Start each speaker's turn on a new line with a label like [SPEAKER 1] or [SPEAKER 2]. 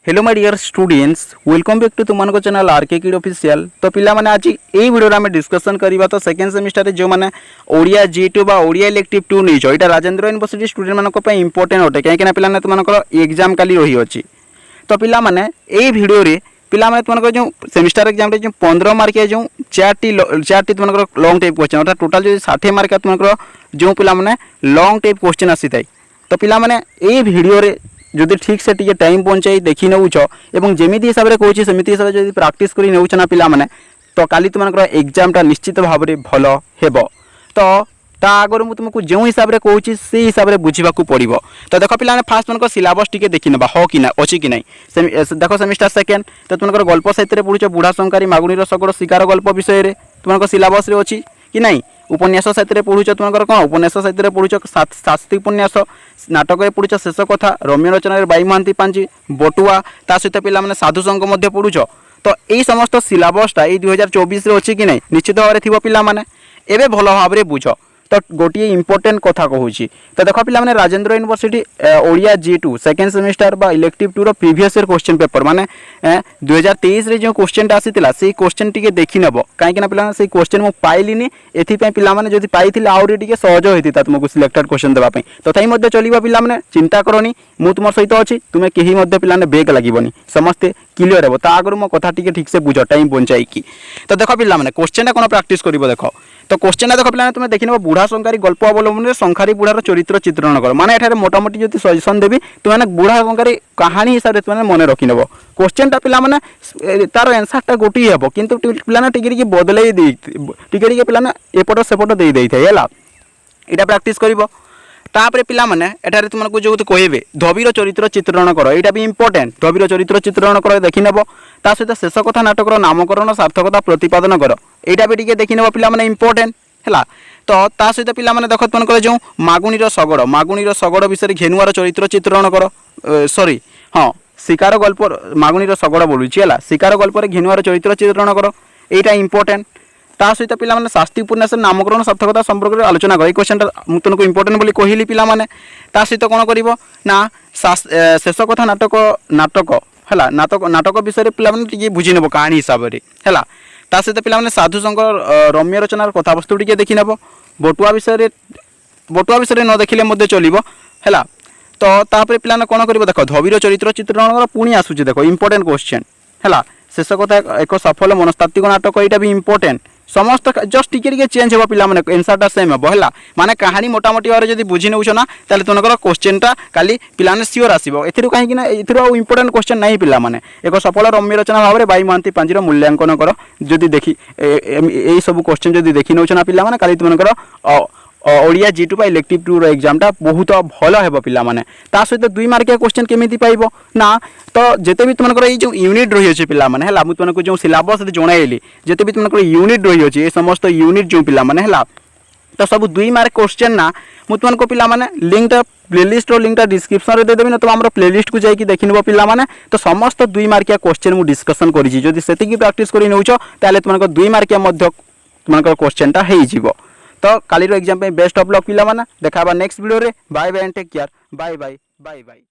[SPEAKER 1] Hello my dear students, welcome back to तुमको channel RK kid official. तो पिला माने आज यही वीडियो आम डिस्कसन करवा। तो सेकेंड सेमिस्टर जो मैंने ओडिया G2 बा ओडिया इलेक्टिव 2 नहीं यहाँ राजेंद्र यूनिवर्सिटी स्टूडेंट मानक इंपोर्टेंट अटे कहीं पिला तुम एग्जाम काली रही अच्छी। तो पिला माने यही वीडियो रे पिला माने तुमको जो सेमिस्टर एग्जाम जो 15 मार्किया जो चार्टी तुम लंग टाइप क्वेश्चन अर्थात टोटाल जो 60 मार्क तुम जो पिला माने लंग टाइप क्वेश्चन आसी थाए। तो पिला माने यही वीडियो रे जदि ठीक से टी टाइम पहुँचाई देखी नौच और जमी हिसाब से कहूँ सेमती हिसाब से प्राक्ट कर नौच ना पिला माने तो काली तुम एग्जामटा निश्चित भाव में भल हेब। तो ता आगर मुझे तुमको जो हिसाब से कहूँ से हिसाब से बुझा पड़ो। तो देख पिला फास्ट तुमको सिलेबस टी देखी ना हाँ कि ना अच्छी कि नहीं। देख सेमिस्टर सेकेंड तो तुमको गल्प साहित्य पढ़ुच बुढ़ा शंकारी मागुणीर शगड़ शिकार गल्प विषय में तुमको सिलेबस अच्छी कि नहीं। उपन्यास साहित्य पढ़ुच तुमको कौन उपन्यास साहित्य पढ़ुच शास्त्री उपन्यास नाटक पढ़ुच शेष कथा रम्य रचना बाई महांती पांजी बटुआ ता सहित पिला साधु संघ पढ़ुच। तो यही समस्त सिलेबसटा ये 2024 अच्छी कि नहीं निश्चित भाव में थी पिला माने एबे भल भाव में बुझ। तो गोटे इंपोर्टेंट कथा कहूँ तो देख पिला Rajendra university Odia G2 second semester बा elective 2 previous year question paper माने 2023 रे जो क्वेश्चन आसीला से क्वेश्चन टी देखी नब कहीं पिला से क्वेश्चन मुझे पाइलिनी एपाई पिलाने जब पाई आहरी टी सहज होता तुमको सिलेक्टेड क्वेश्चन देवाई। तो तथा चलो पिलाने चिंता करनी मु तुम सहित अच्छी तुम्हें कहीं पिलाने बेग लगभग समस्ते क्लीयर हे। तो आगर मो कथा टी ठीक से बुझ टाइम पहुँचाई। तो देख पिलाने क्वेश्चन कौन प्राक्ट कर देख। तो क्वेश्चन देख पिलाने तुम्हें देखी नब बुढ़ा शंकारी गल्प अवलंबन शंखारी बुढ़ार चरित्र चित्रण कर माने एठारे मोटामोटी जो सजेसन देवी तुम्हें बुढ़ा शंकारी कहानी हिसाब से तुम्हें मन रखी नब। क्वेश्चनटा पिलाने तार एनसरटा गोटे हे कितु पिलाने टिके बदल टिके पिलाने एपट सेपट दे देता है यहाँ प्राक्ट कर। तापर पिला माने एठारे तुमको जो कहे धबीर चरित्र चित्रण कर यहाँ भी इंपोर्टेंट धबीर चरित्र चित्रण कर देखी नब। ता सहित शेष कथा नाटकर नामकरण सार्थकता प्रतिपादन कर यहाँ भी टी देखी नब पिला माने इंपोर्टेंट है। तो ता सहित पिला माने देख तुमको जो मागुणीर शगड़ विषय घेनुआर चरित्र चित्रण कर सॉरी हाँ शिकार गल्प मागुणीर शगड़ बोलूँ है शिकार गल्प घेनुआर चरित्र चित्रण कर यहाँ इंपोर्टेंट। ता सहित पिला माने शास्त्री उपन्यास नामकरण सार्थकता संपर्क में आलोचना कर क्वेश्चन तुमको इंपोर्टेंट बोली कहली पिला माने। ता सहित कौन कर ना शेष कथा नाटक है नाटक विषय पिला माने बुझी नेब कहानी हिसाब से है। ता सहित पिला माने साधु संघ रम्य रचनार कथावस्तु टी देखी नेब बटुआ विषय न देखिले चलो है। तो तापर पिला कौन कर देख धबीर चरित्र चित्रण पुणी आसूँ देख इंपोर्टेंट क्वेश्चन है। शेष कथा एक सफल मनस्तात्विक नाटक यहाँ भी इंपोर्टेंट समस्त जस्ट टिके चेंज हो पिला माने एनसरटा सेम हे है माने कहानी मोटामोटी भाव में बुझी नौच ना ताले तुमको क्वेश्चनटा काली पिलाने सियोर आसो एथिरु कहीं ना इंपोर्टेंट क्वेश्चन नहीं पिला माने एक सफल रम्य रचना भाव में बाई महांती पांजीर मूल्यांकन कर जदि देखी यही सब क्वेश्चन जदि देखी नौच ना पिला माने काली तुमको ओडिया G2 इलेक्टिव 2 एग्जामटा बहुत भल हे पिला माने। ता सहित 2 मार्किया क्वेश्चन केमिति पाइबो ना। तो जिते भी तुमको ये जो यूनिट रही अच्छे पिला माने है तुमको जो सिलेबस जणाइली जिते भी तुमको यूनिट रही अच्छे ये समस्त यूनिट जो पिला माने है तो सब 2 मार्क क्वेश्चन ना मुझे तुमको पिला माने लिंकटा प्लेलिस्ट लिंकटा डिस्क्रिप्शन में देदेवी ना तो आम प्लेलिस्ट को जाकि देखी नेब पिला माने। तो समस्त 2 मार्किया क्वेश्चन मुझे डिस्कसन करी जदि से प्राक्ट कर नौच ताले तुमको 2 मार्किया तुमको क्वेश्चनटा हो। तो कालीर एग्जाम पे बेस्ट ऑफ लक पिला माना देखा नेक्स्ट वीडियो रे bye bye and take care bye bye bye bye.